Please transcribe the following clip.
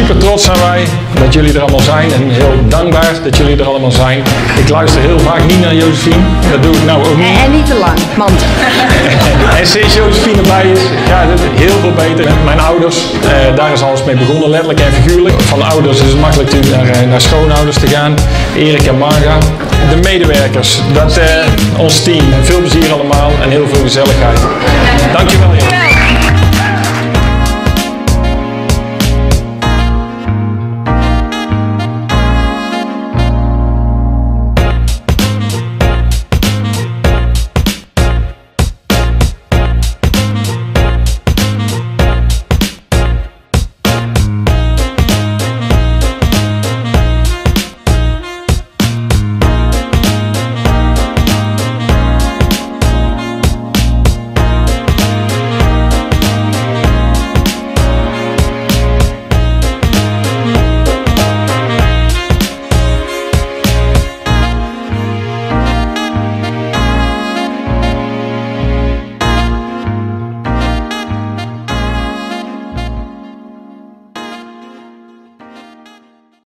Super trots zijn wij dat jullie er allemaal zijn en heel dankbaar dat jullie er allemaal zijn. Ik luister heel vaak niet naar Josephine, dat doe ik nou ook niet. En niet te lang, want... En sinds Josephine erbij is, gaat het heel veel beter. Met mijn ouders, daar is alles mee begonnen, letterlijk en figuurlijk. Van ouders is het makkelijk natuurlijk naar schoonouders te gaan. Erik en Marga. De medewerkers, ons team. Veel plezier allemaal en heel veel gezelligheid. Dankjewel.